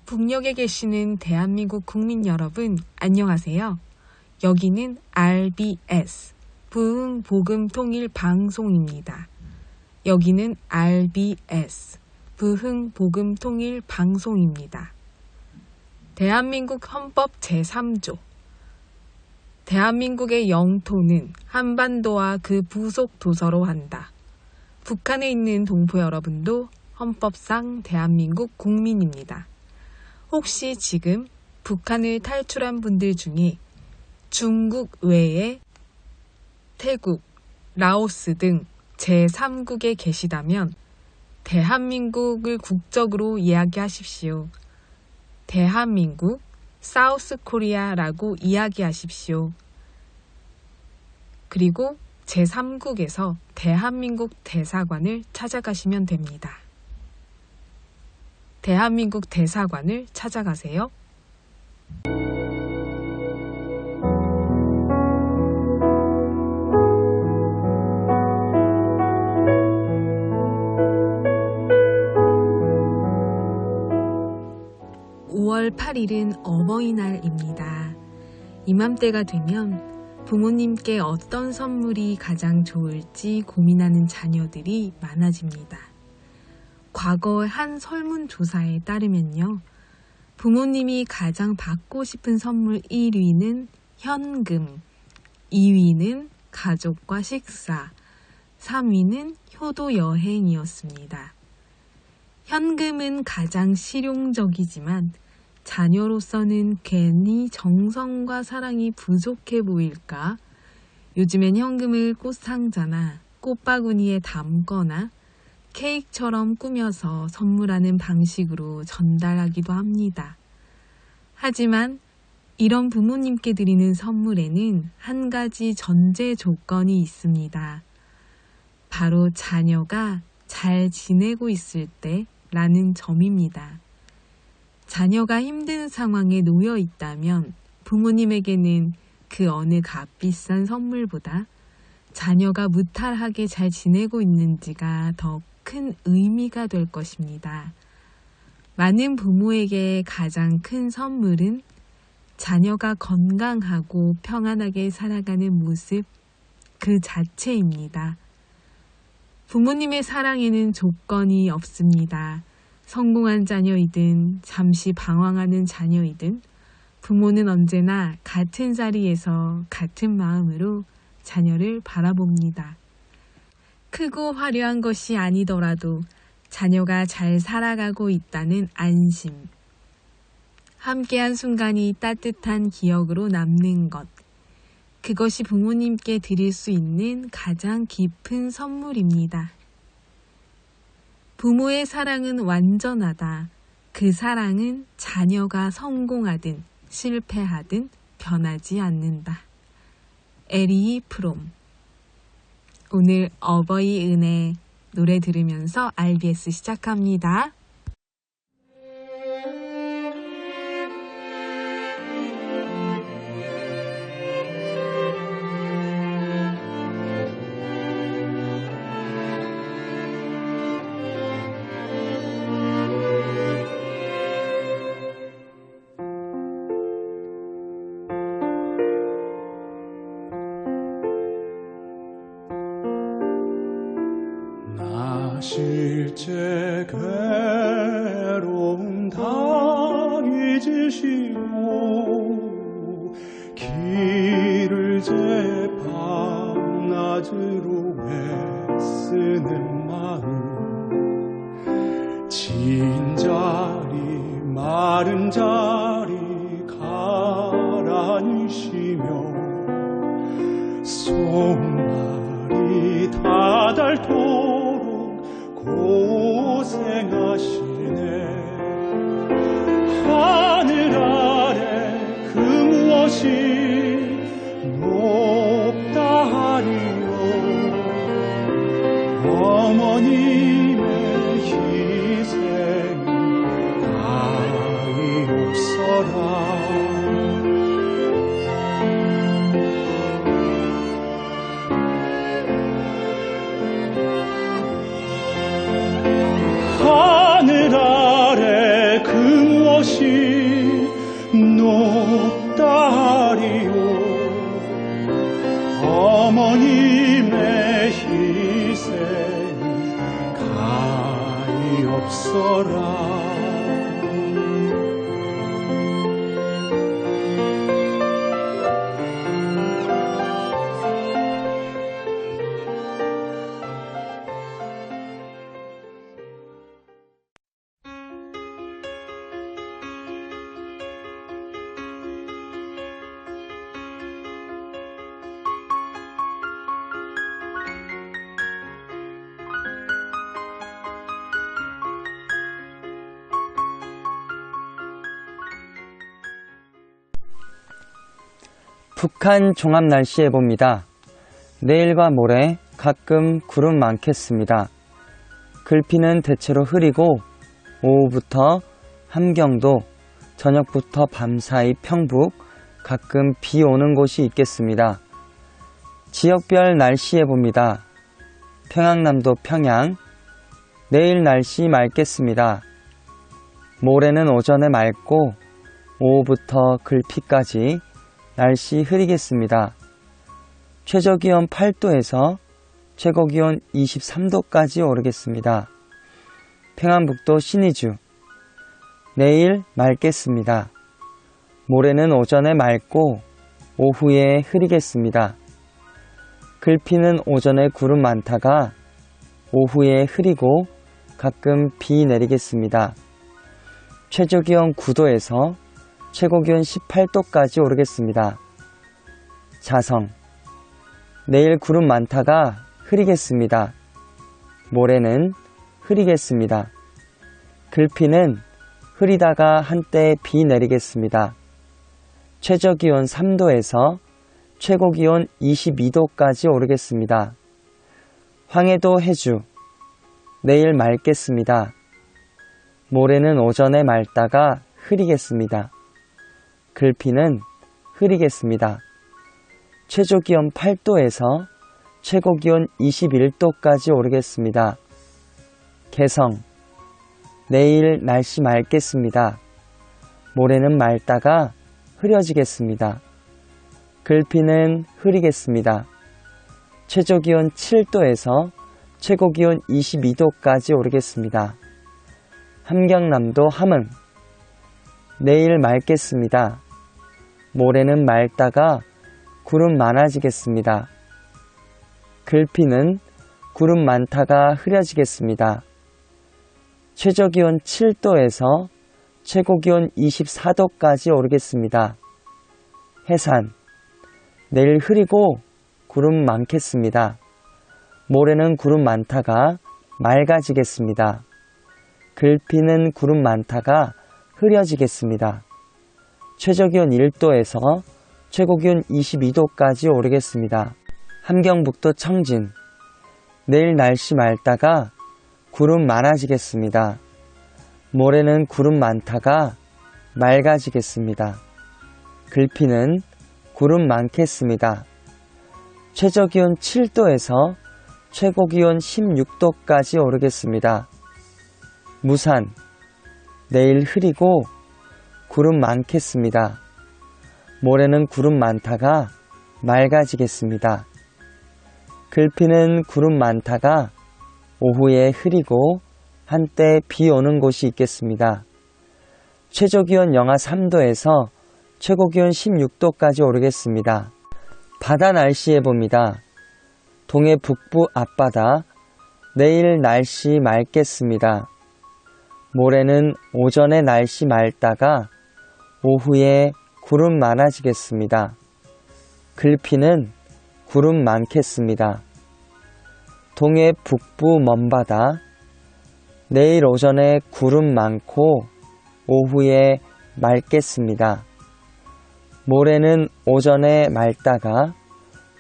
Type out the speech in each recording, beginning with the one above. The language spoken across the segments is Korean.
북녘에 계시는 대한민국 국민 여러분, 안녕하세요. 여기는 RBS, 부흥복음통일방송입니다. 여기는 RBS, 부흥복음통일방송입니다. 대한민국 헌법 제3조. 대한민국의 영토는 한반도와 그 부속 도서로 한다. 북한에 있는 동포 여러분도 헌법상 대한민국 국민입니다. 혹시 지금 북한을 탈출한 분들 중에 중국 외에 태국, 라오스 등 제3국에 계시다면 대한민국을 국적으로 이야기하십시오. 대한민국, 사우스 코리아라고 이야기하십시오. 그리고 제3국에서 대한민국 대사관을 찾아가시면 됩니다. 대한민국 대사관을 찾아가세요. (5월 8일은) 어버이날입니다. 이맘때가 되면 부모님께 어떤 선물이 가장 좋을지 고민하는 자녀들이 많아집니다. 과거 한 설문조사에 따르면요. 부모님이 가장 받고 싶은 선물 1위는 현금, 2위는 가족과 식사, 3위는 효도 여행이었습니다. 현금은 가장 실용적이지만 자녀로서는 괜히 정성과 사랑이 부족해 보일까? 요즘엔 현금을 꽃상자나 꽃바구니에 담거나 케이크처럼 꾸며서 선물하는 방식으로 전달하기도 합니다. 하지만 이런 부모님께 드리는 선물에는 한 가지 전제 조건이 있습니다. 바로 자녀가 잘 지내고 있을 때라는 점입니다. 자녀가 힘든 상황에 놓여 있다면 부모님에게는 그 어느 값비싼 선물보다 자녀가 무탈하게 잘 지내고 있는지가 더 큰 의미가 될 것입니다. 많은 부모에게 가장 큰 선물은 자녀가 건강하고 평안하게 살아가는 모습 그 자체입니다. 부모님의 사랑에는 조건이 없습니다. 성공한 자녀이든 잠시 방황하는 자녀이든 부모는 언제나 같은 자리에서 같은 마음으로 자녀를 바라봅니다. 크고 화려한 것이 아니더라도 자녀가 잘 살아가고 있다는 안심, 함께한 순간이 따뜻한 기억으로 남는 것, 그것이 부모님께 드릴 수 있는 가장 깊은 선물입니다. 부모의 사랑은 완전하다. 그 사랑은 자녀가 성공하든 실패하든 변하지 않는다. 에리히 프롬. 오늘 어버이 은혜 노래 들으면서 RBS 시작합니다. 실제 괴로움 다 잊으시고 길을 제 밤낮으로 애쓰는 마음 진 자리 마른 자리 가라니시며 손발이 다 닳도록 고생하시네. 하늘 아래 그 무엇이 높다 하리요. 어머님의 희생이 다이 없어라. 하늘 것이 높다 하리요 어머님의 희생이 가엾어라 북한 종합 날씨 예보입니다. 내일과 모레 가끔 구름 많겠습니다. 글피는 대체로 흐리고 오후부터 함경도, 저녁부터 밤사이 평북, 가끔 비 오는 곳이 있겠습니다. 지역별 날씨 예보입니다. 평양남도 평양, 내일 날씨 맑겠습니다. 모레는 오전에 맑고 오후부터 글피까지 날씨 흐리겠습니다. 최저기온 8도에서 최고기온 23도까지 오르겠습니다. 평안북도 신의주, 내일 맑겠습니다. 모레는 오전에 맑고 오후에 흐리겠습니다. 글피는 오전에 구름 많다가 오후에 흐리고 가끔 비 내리겠습니다. 최저기온 9도에서 최고기온 18도까지 오르겠습니다. 자성, 내일 구름 많다가 흐리겠습니다. 모레는 흐리겠습니다. 글피는 흐리다가 한때 비 내리겠습니다. 최저기온 3도에서 최고기온 22도까지 오르겠습니다. 황해도 해주, 내일 맑겠습니다. 모레는 오전에 맑다가 흐리겠습니다. 글피는 흐리겠습니다. 최저기온 8도에서 최고기온 21도까지 오르겠습니다. 개성, 내일 날씨 맑겠습니다. 모레는 맑다가 흐려지겠습니다. 글피는 흐리겠습니다. 최저기온 7도에서 최고기온 22도까지 오르겠습니다. 함경남도 함흥, 내일 맑겠습니다. 모레는 맑다가 구름 많아지겠습니다. 글피는 구름 많다가 흐려지겠습니다. 최저기온 7도에서 최고기온 24도까지 오르겠습니다. 해산, 내일 흐리고 구름 많겠습니다. 모레는 구름 많다가 맑아지겠습니다. 글피는 구름 많다가 흐려지겠습니다. 최저기온 1도에서 최고기온 22도까지 오르겠습니다. 함경북도 청진, 내일 날씨 맑다가 구름 많아지겠습니다. 모레는 구름 많다가 맑아지겠습니다. 글피는 구름 많겠습니다. 최저기온 7도에서 최고기온 16도까지 오르겠습니다. 무산, 내일 흐리고 구름 많겠습니다. 모레는 구름 많다가 맑아지겠습니다. 글피는 구름 많다가 오후에 흐리고 한때 비 오는 곳이 있겠습니다. 최저기온 영하 3도에서 최고기온 16도까지 오르겠습니다. 바다 날씨 예보입니다. 동해 북부 앞바다, 내일 날씨 맑겠습니다. 모레는 오전에 날씨 맑다가 오후에 구름 많아지겠습니다. 글피는 구름 많겠습니다. 동해 북부 먼바다, 내일 오전에 구름 많고 오후에 맑겠습니다. 모레는 오전에 맑다가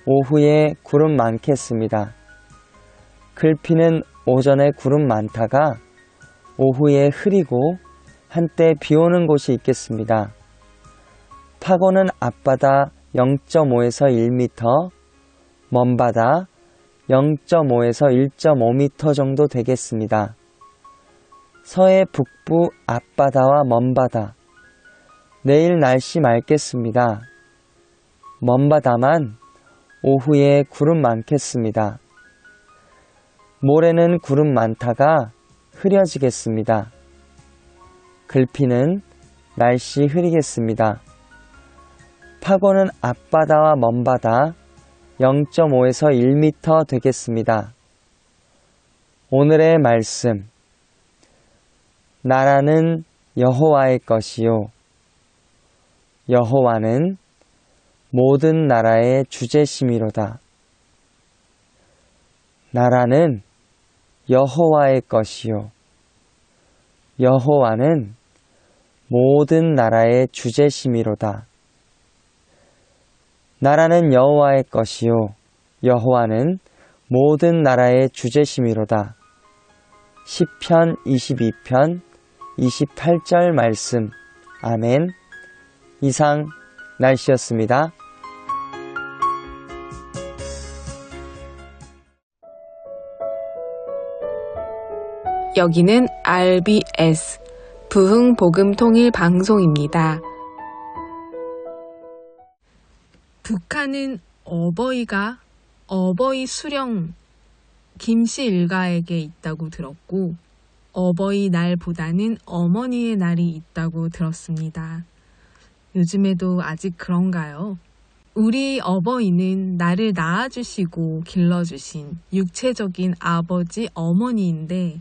오후에 구름 많겠습니다. 글피는 오전에 구름 많다가 오후에 흐리고 한때 비 오는 곳이 있겠습니다. 파고는 앞바다 0.5에서 1m, 먼바다 0.5에서 1.5m 정도 되겠습니다. 서해 북부 앞바다와 먼바다 내일 날씨 맑겠습니다. 먼 바다만 오후에 구름 많겠습니다. 모레는 구름 많다가 흐려지겠습니다. 글피는 날씨 흐리겠습니다. 파고는 앞바다와 먼바다 0.5에서 1m 되겠습니다. 오늘의 말씀. 나라는 여호와의 것이요. 여호와는 모든 나라의 주제심이로다. 나라는 여호와의 것이요. 여호와는 모든 나라의 주제심이로다. 나라는 여호와의 것이요. 여호와는 모든 나라의 주제심이로다. 시편 22편 28절 말씀. 아멘. 이상 날씨였습니다. 여기는 RBS 부흥복음통일방송입니다. 북한은 어버이가 어버이 수령 김씨 일가에게 있다고 들었고 어버이날보다는 어머니의 날이 있다고 들었습니다. 요즘에도 아직 그런가요? 우리 어버이는 나를 낳아주시고 길러주신 육체적인 아버지 어머니인데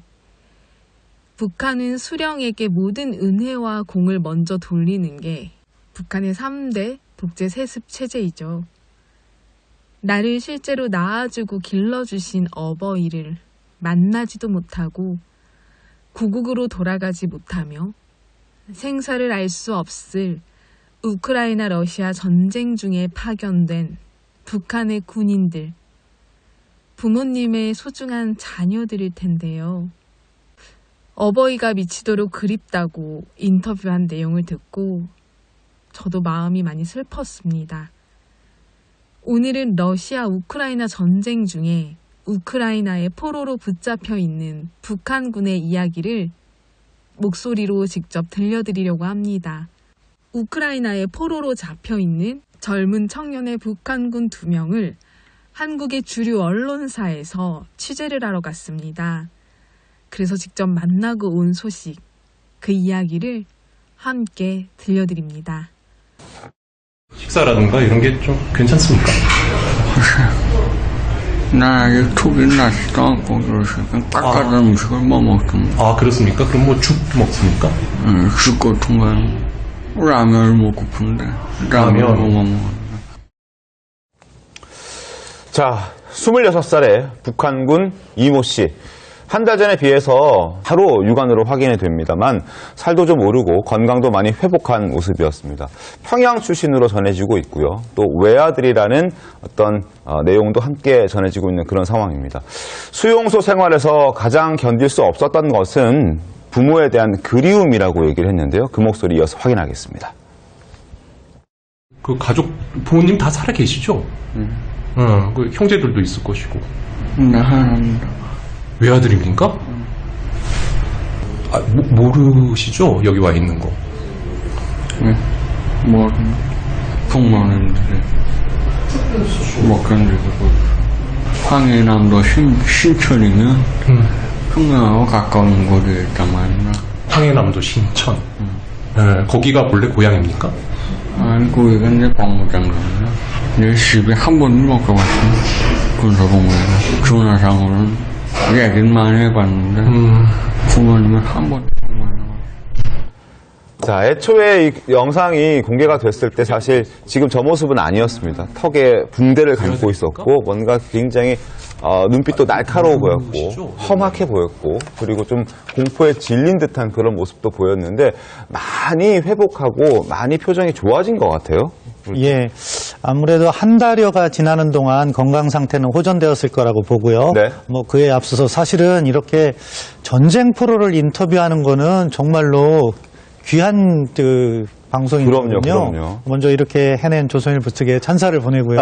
북한은 수령에게 모든 은혜와 공을 먼저 돌리는 게 북한의 3대 독재 세습 체제이죠. 나를 실제로 낳아주고 길러주신 어버이를 만나지도 못하고 고국으로 돌아가지 못하며 생사를 알 수 없을 우크라이나 러시아 전쟁 중에 파견된 북한의 군인들, 부모님의 소중한 자녀들일 텐데요. 어버이가 미치도록 그립다고 인터뷰한 내용을 듣고 저도 마음이 많이 슬펐습니다. 오늘은 러시아 우크라이나 전쟁 중에 우크라이나의 포로로 붙잡혀 있는 북한군의 이야기를 목소리로 직접 들려드리려고 합니다. 우크라이나의 포로로 잡혀 있는 젊은 청년의 북한군 2명을 한국의 주류 언론사에서 취재를 하러 갔습니다. 그래서 직접 만나고 온 소식, 그 이야기를 함께 들려드립니다. 식사라든가 이런 게 좀 괜찮습니까? 나 유튜브에 나왔고 그래서 닦아둔 음식을 뭐 먹습니다. 아, 그렇습니까? 그럼 뭐 죽 먹습니까? 죽 같은 거는 라면을 먹고픈데 라면을 못 먹는다. 자, 26살의 북한군 이모 씨. 한 달 전에 비해서 하루 육안으로 확인이 됩니다만 살도 좀 오르고 건강도 많이 회복한 모습이었습니다. 평양 출신으로 전해지고 있고요. 또 외아들이라는 어떤 내용도 함께 전해지고 있는 그런 상황입니다. 수용소 생활에서 가장 견딜 수 없었던 것은 부모에 대한 그리움이라고 얘기를 했는데요. 그 목소리 이어서 확인하겠습니다. 그 가족, 부모님 다 살아 계시죠? 그 형제들도 있을 것이고. 네, 하나입니다. 외아들입니까? 아, 모르시죠? 여기 와 있는 거. 네, 뭐 부모님들이 견디고 황해남도 신천이면 평양하고 가까운 곳에 있단 말이야. 황해남도 신천. 네, 거기가 본래 고향입니까? 아이고, 이건 내 박무장관이야. 내 집에 한 번도 못 가봤어. 군사복무에는. 전화상으로는 얘기는 많이 해봤는데, 부모님은 한 번도 못 가봤어. 자, 애초에 이 영상이 공개가 됐을 때 사실 지금 저 모습은 아니었습니다. 턱에 붕대를 감고 있었고 뭔가 굉장히 눈빛도 날카로워 보였고 험악해 보였고 그리고 좀 공포에 질린 듯한 그런 모습도 보였는데 많이 회복하고 많이 표정이 좋아진 것 같아요. 예, 아무래도 한 달여가 지나는 동안 건강 상태는 호전되었을 거라고 보고요. 네. 뭐 그에 앞서서 사실은 이렇게 전쟁 프로를 인터뷰하는 거는 정말로 귀한 방송이거든요. 그럼요. 먼저 이렇게 해낸 조선일보 측에 찬사를 보내고요.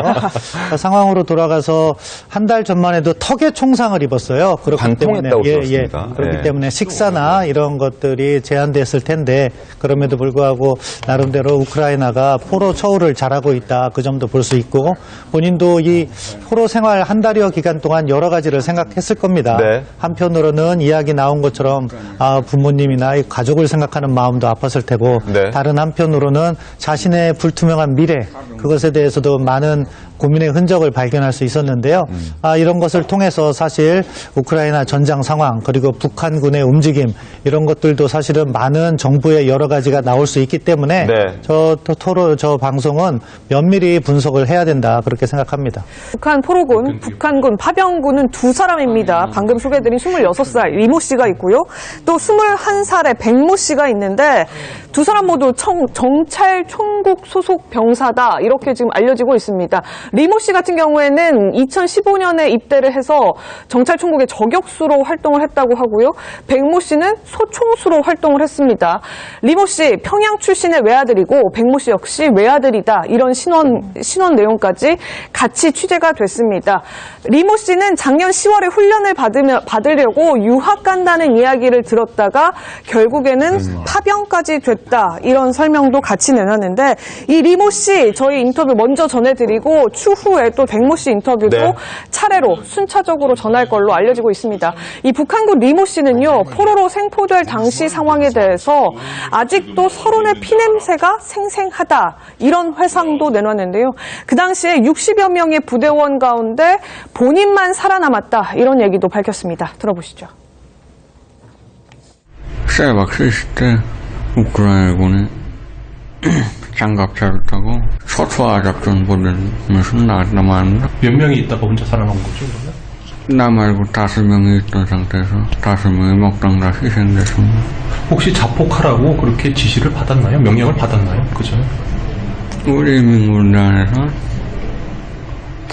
상황으로 돌아가서 한 달 전만 해도 턱에 총상을 입었어요. 그렇기 때문에 관통했다고 들었습니다. 그렇기 때문에 식사나 이런 것들이 제한됐을 텐데 그럼에도 불구하고 나름대로 우크라이나가 포로 처우를 잘하고 있다. 그 점도 볼 수 있고 본인도 이 포로 생활 한 달여 기간 동안 여러 가지를 생각했을 겁니다. 네. 한편으로는 이야기 나온 것처럼 부모님이나 이 가족을 생각하는 마음도 아팠을 테고 네. 다른 한편으로는 자신의 불투명한 미래 그것에 대해서도 많은 고민의 흔적을 발견할 수 있었는데요. 이런 것을 통해서 사실 우크라이나 전장 상황 그리고 북한군의 움직임 이런 것들도 사실은 많은 정부의 여러 가지가 나올 수 있기 때문에 네. 저 방송은 면밀히 분석을 해야 된다 그렇게 생각합니다. 북한 포로군, 북한군, 파병군은 두 사람입니다. 방금 소개해드린 26살 리모 씨가 있고요. 또 21살의 백모 씨가 있는데 두 사람 모두 정찰 총국 소속 병사다 이렇게 지금 알려지고 있습니다. 리모 씨 같은 경우에는 2015년에 입대를 해서 정찰 총국의 저격수로 활동을 했다고 하고요. 백모 씨는 소총수로 활동을 했습니다. 리모 씨 평양 출신의 외아들이고 백모 씨 역시 외아들이다 이런 신원 내용까지 같이 취재가 됐습니다. 리모 씨는 작년 10월에 훈련을 받으려고 유학 간다는 이야기를 들었다가 결국에는 파병까지 됐다 이런 설명도 같이 내놨는데 이 리모 씨 저희 인터뷰 먼저 전해드리고 추후에 또 백모 씨 인터뷰도 네. 차례로 순차적으로 전할 걸로 알려지고 있습니다. 이 북한군 리모 씨는요 포로로 생포될 당시 상황에 대해서 아직도 서론의 피냄새가 생생하다 이런 회상도 내놨는데요. 그 당시에 60여 명의 부대원 가운데 본인만 살아남았다 이런 얘기도 밝혔습니다. 들어보시죠. 새벽 3시 때 우크라이나군이 장갑차를 타고 초토화 작전 보내면서 나왔는데 몇 명이 있다가 혼자 살아남은 거죠, 그러면? 나 말고 5명이 있던 상태에서 5명이 먹당 다 희생됐습니다. 혹시 자폭하라고 그렇게 지시를 받았나요? 명령을 받았나요? 그죠? 우리 민군단에서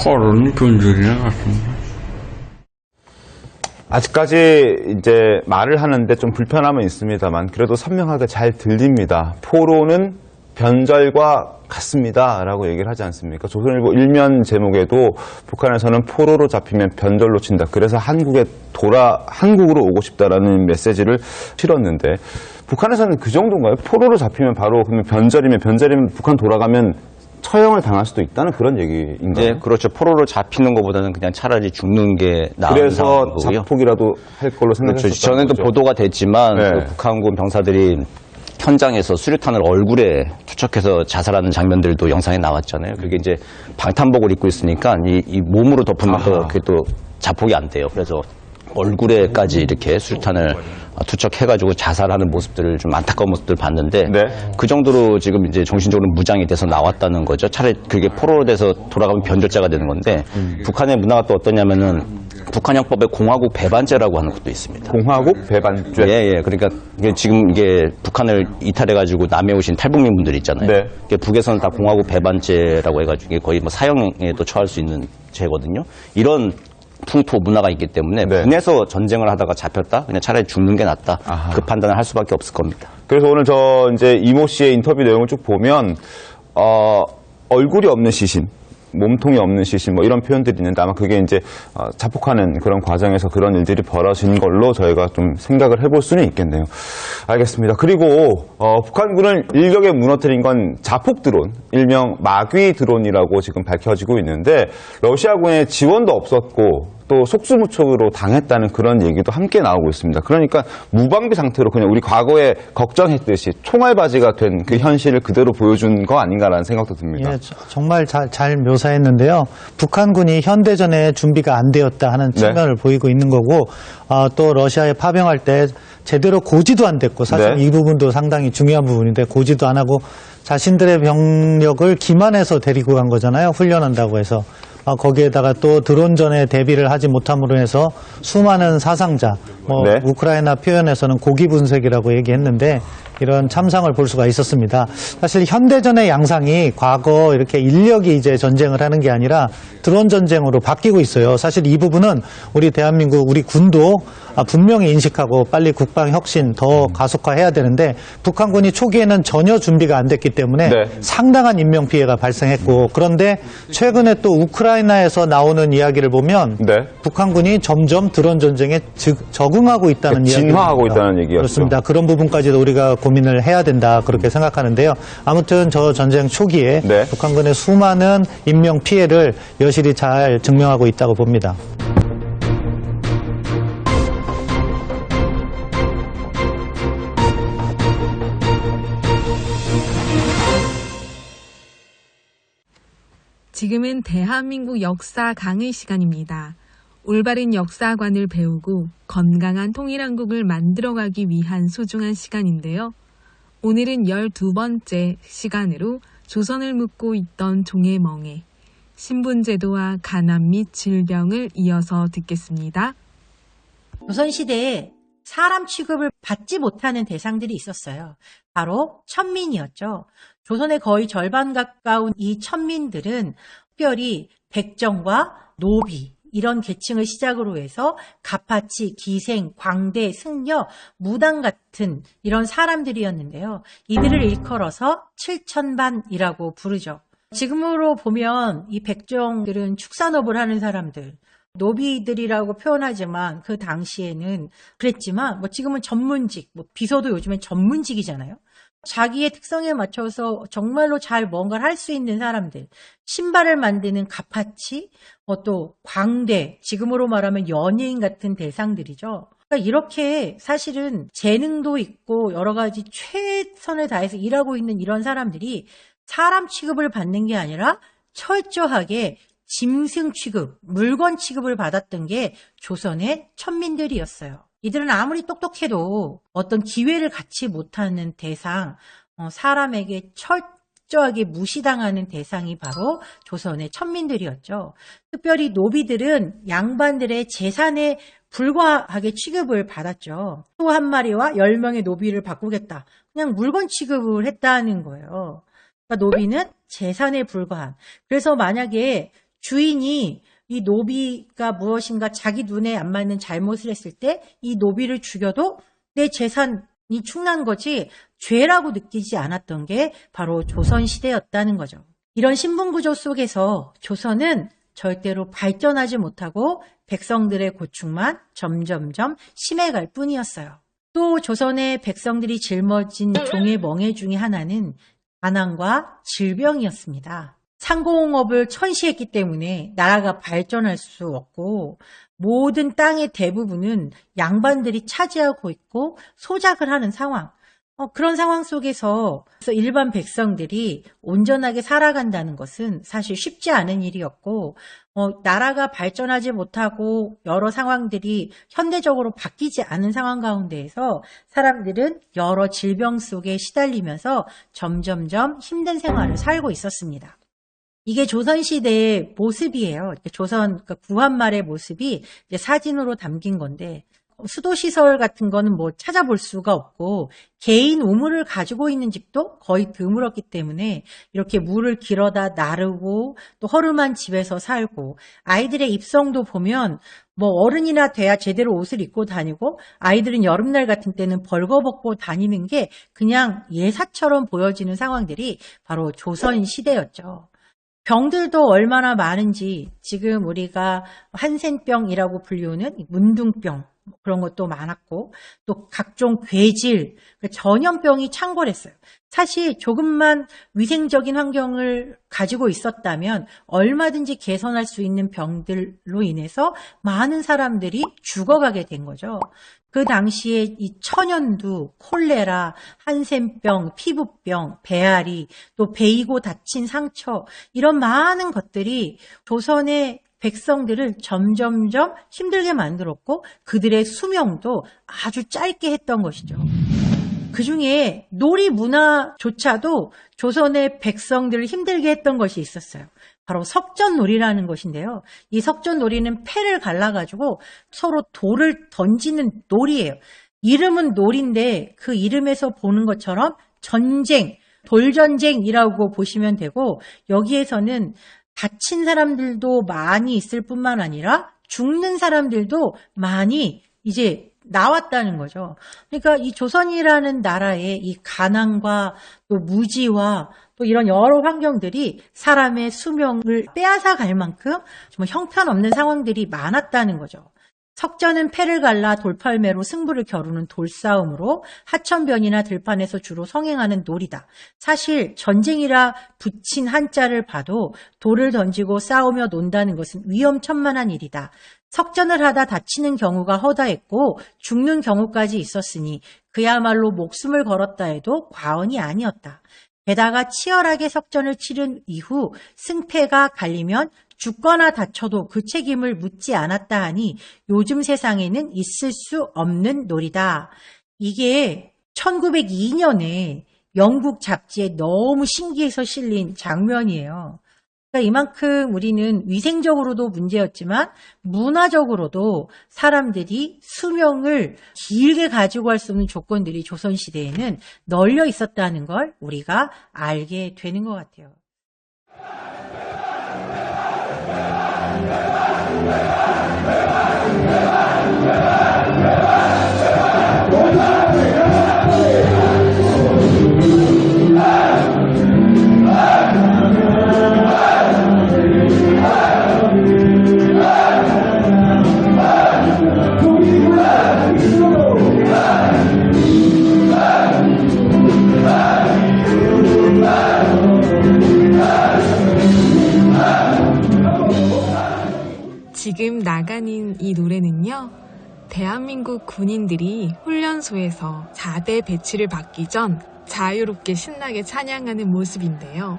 포로는 균질이 나갔습니다. 아직까지 이제 말을 하는데 좀 불편함은 있습니다만 그래도 선명하게 잘 들립니다. 포로는 변절과 같습니다. 라고 얘기를 하지 않습니까? 조선일보 일면 제목에도 북한에서는 포로로 잡히면 변절로 친다. 그래서 한국으로 오고 싶다라는 메시지를 실었는데 북한에서는 그 정도인가요? 포로로 잡히면 바로 그러면 변절이면 북한 돌아가면 처형을 당할 수도 있다는 그런 얘기인가요? 네, 그렇죠. 포로로 잡히는 것보다는 그냥 차라리 죽는 게 나은 그래서 상황이고요. 자폭이라도 할 걸로 생각했었죠. 그렇죠. 전에도 보도가 됐지만 네. 그 북한군 병사들이 현장에서 수류탄을 얼굴에 투척해서 자살하는 장면들도 영상에 나왔잖아요. 그게 이제 방탄복을 입고 있으니까 이 몸으로 덮으면 또 그게 또 자폭이 안 돼요. 그래서 얼굴에까지 이렇게 수류탄을 투척해가지고 자살하는 모습들을 좀 안타까운 모습들을 봤는데 네. 그 정도로 지금 이제 정신적으로 무장이 돼서 나왔다는 거죠. 차라리 그게 포로로 돼서 돌아가면 변절자가 되는 건데 북한의 문화가 또 어떠냐면은 북한형법에 공화국 배반죄라고 하는 것도 있습니다. 공화국 배반죄. 예. 그러니까 이게 지금 이게 북한을 이탈해가지고 남해 오신 탈북민 분들 있잖아요. 네. 이게 북에서는 다 공화국 배반죄라고 해가지고 이게 거의 뭐 사형에도 처할 수 있는 죄거든요. 이런 풍토 문화가 있기 때문에 네. 군에서 전쟁을 하다가 잡혔다 그냥 차라리 죽는 게 낫다. 아하. 그 판단을 할 수밖에 없을 겁니다. 그래서 오늘 이제 이모 씨의 인터뷰 내용을 쭉 보면 얼굴이 없는 시신, 몸통이 없는 시신 뭐 이런 표현들이 있는데 아마 그게 이제 자폭하는 그런 과정에서 그런 일들이 벌어진 걸로 저희가 좀 생각을 해볼 수는 있겠네요. 알겠습니다. 그리고 북한군을 일격에 무너뜨린 건 자폭 드론, 일명 마귀 드론이라고 지금 밝혀지고 있는데 러시아군의 지원도 없었고 또 속수무책으로 당했다는 그런 얘기도 함께 나오고 있습니다. 그러니까 무방비 상태로 그냥 우리 과거에 걱정했듯이 총알바지가 된 그 현실을 그대로 보여준 거 아닌가라는 생각도 듭니다. 예, 정말 잘 묘사했는데요. 북한군이 현대전에 준비가 안 되었다 하는 측면을 보이고 있는 거고 또 러시아에 파병할 때 제대로 고지도 안 됐고 사실 네. 이 부분도 상당히 중요한 부분인데 고지도 안 하고 자신들의 병력을 기만해서 데리고 간 거잖아요. 훈련한다고 해서. 거기에다가 또 드론전에 대비를 하지 못함으로 해서 수많은 사상자, 네. 우크라이나 표현에서는 고기 분쇄기라고 얘기했는데 이런 참상을 볼 수가 있었습니다. 사실 현대전의 양상이 과거 이렇게 인력이 이제 전쟁을 하는 게 아니라 드론 전쟁으로 바뀌고 있어요. 사실 이 부분은 우리 대한민국, 우리 군도 분명히 인식하고 빨리 국방 혁신 더 가속화해야 되는데 북한군이 초기에는 전혀 준비가 안 됐기 때문에 상당한 인명 피해가 발생했고 그런데 최근에 또 우크라이나에서 나오는 이야기를 보면 북한군이 점점 드론 전쟁에 적응하고 있다는 이야기입니다. 진화하고 있다는 얘기였죠. 그렇습니다. 그런 부분까지도 우리가 고민을 해야 된다 그렇게 생각하는데요. 아무튼 저 전쟁 초기에 북한군의 수많은 인명 피해를 여실히 잘 증명하고 있다고 봅니다. 지금은 대한민국 역사 강의 시간입니다. 올바른 역사관을 배우고 건강한 통일한국을 만들어가기 위한 소중한 시간인데요. 오늘은 12번째 시간으로 조선을 묻고 있던 종의 멍에, 신분제도와 가난 및 질병을 이어서 듣겠습니다. 조선시대에 사람 취급을 받지 못하는 대상들이 있었어요. 바로 천민이었죠. 조선의 거의 절반 가까운 이 천민들은 특별히 백정과 노비 이런 계층을 시작으로 해서 갑파치, 기생, 광대, 승려, 무당 같은 이런 사람들이었는데요. 이들을 일컬어서 칠천반이라고 부르죠. 지금으로 보면 이 백정들은 축산업을 하는 사람들, 노비들이라고 표현하지만 그 당시에는 그랬지만 지금은 전문직, 비서도 요즘엔 전문직이잖아요. 자기의 특성에 맞춰서 정말로 잘 뭔가를 할 수 있는 사람들, 신발을 만드는 갑파치, 또 광대, 지금으로 말하면 연예인 같은 대상들이죠. 그러니까 이렇게 사실은 재능도 있고 여러 가지 최선을 다해서 일하고 있는 이런 사람들이 사람 취급을 받는 게 아니라 철저하게 짐승 취급, 물건 취급을 받았던 게 조선의 천민들이었어요. 이들은 아무리 똑똑해도 어떤 기회를 갖지 못하는 대상, 사람에게 철저하게 무시당하는 대상이 바로 조선의 천민들이었죠. 특별히 노비들은 양반들의 재산에 불과하게 취급을 받았죠. 소 한 마리와 10명의 노비를 바꾸겠다. 그냥 물건 취급을 했다는 거예요. 그러니까 노비는 재산에 불과한. 그래서 만약에 주인이 이 노비가 무엇인가 자기 눈에 안 맞는 잘못을 했을 때 이 노비를 죽여도 내 재산이 충난 거지 죄라고 느끼지 않았던 게 바로 조선시대였다는 거죠. 이런 신분구조 속에서 조선은 절대로 발전하지 못하고 백성들의 고충만 점점점 심해갈 뿐이었어요. 또 조선의 백성들이 짊어진 종의 멍에 중에 하나는 가난과 질병이었습니다. 상공업을 천시했기 때문에 나라가 발전할 수 없고 모든 땅의 대부분은 양반들이 차지하고 있고 소작을 하는 상황. 그런 상황 속에서 일반 백성들이 온전하게 살아간다는 것은 사실 쉽지 않은 일이었고 나라가 발전하지 못하고 여러 상황들이 현대적으로 바뀌지 않은 상황 가운데에서 사람들은 여러 질병 속에 시달리면서 점점점 힘든 생활을 살고 있었습니다. 이게 조선시대의 모습이에요. 조선 구한말의 모습이 이제 사진으로 담긴 건데 수도시설 같은 거는 찾아볼 수가 없고 개인 우물을 가지고 있는 집도 거의 드물었기 때문에 이렇게 물을 길어다 나르고 또 허름한 집에서 살고 아이들의 입성도 보면 어른이나 돼야 제대로 옷을 입고 다니고 아이들은 여름날 같은 때는 벌거벗고 다니는 게 그냥 예사처럼 보여지는 상황들이 바로 조선시대였죠. 병들도 얼마나 많은지 지금 우리가 한센병이라고 불리우는 문둥병 그런 것도 많았고 또 각종 괴질, 전염병이 창궐했어요. 사실 조금만 위생적인 환경을 가지고 있었다면 얼마든지 개선할 수 있는 병들로 인해서 많은 사람들이 죽어가게 된 거죠. 그 당시에 이 천연두, 콜레라, 한센병, 피부병, 배앓이, 또 베이고 다친 상처 이런 많은 것들이 조선의 백성들을 점점점 힘들게 만들었고 그들의 수명도 아주 짧게 했던 것이죠. 그중에 놀이 문화조차도 조선의 백성들을 힘들게 했던 것이 있었어요. 바로 석전놀이라는 것인데요. 이 석전놀이는 패를 갈라가지고 서로 돌을 던지는 놀이예요. 이름은 놀인데 그 이름에서 보는 것처럼 전쟁, 돌전쟁이라고 보시면 되고 여기에서는 다친 사람들도 많이 있을 뿐만 아니라 죽는 사람들도 많이 이제 나왔다는 거죠. 그러니까 이 조선이라는 나라의 이 가난과 또 무지와 또 이런 여러 환경들이 사람의 수명을 빼앗아 갈 만큼 정말 형편없는 상황들이 많았다는 거죠. 석전은 패를 갈라 돌팔매로 승부를 겨루는 돌싸움으로 하천변이나 들판에서 주로 성행하는 놀이다. 사실 전쟁이라 붙인 한자를 봐도 돌을 던지고 싸우며 논다는 것은 위험천만한 일이다. 석전을 하다 다치는 경우가 허다했고 죽는 경우까지 있었으니 그야말로 목숨을 걸었다 해도 과언이 아니었다. 게다가 치열하게 석전을 치른 이후 승패가 갈리면 죽거나 다쳐도 그 책임을 묻지 않았다 하니 요즘 세상에는 있을 수 없는 놀이다. 이게 1902년에 영국 잡지에 너무 신기해서 실린 장면이에요. 그러니까 이만큼 우리는 위생적으로도 문제였지만 문화적으로도 사람들이 수명을 길게 가지고 갈 수 없는 조건들이 조선시대에는 널려 있었다는 걸 우리가 알게 되는 것 같아요. 지금 나가는 이 노래는요, 대한민국 군인들이 훈련소에서 4대 배치를 받기 전 자유롭게 신나게 찬양하는 모습인데요.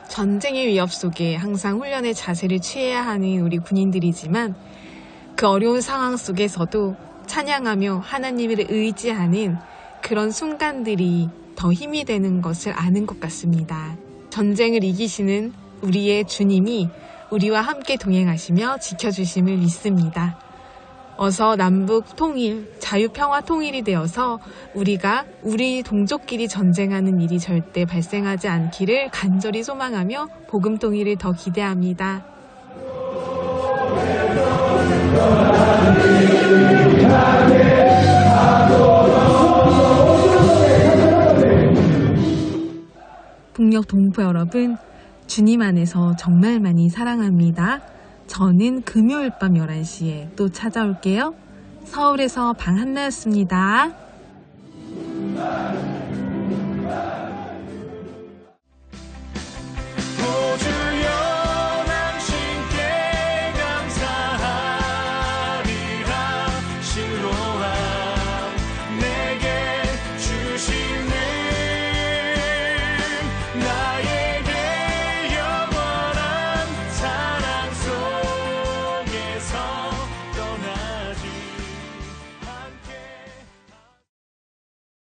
전쟁의 위협 속에 항상 훈련의 자세를 취해야 하는 우리 군인들이지만 그 어려운 상황 속에서도 찬양하며 하나님을 의지하는 그런 순간들이 더 힘이 되는 것을 아는 것 같습니다. 전쟁을 이기시는 우리의 주님이 우리와 함께 동행하시며 지켜주심을 믿습니다. 어서 남북 통일, 자유평화 통일이 되어서 우리가 우리 동족끼리 전쟁하는 일이 절대 발생하지 않기를 간절히 소망하며 복음 통일을 더 기대합니다. 북녘 동포 여러분, 주님 안에서 정말 많이 사랑합니다. 저는 금요일 밤 11시에 또 찾아올게요. 서울에서 방한나였습니다.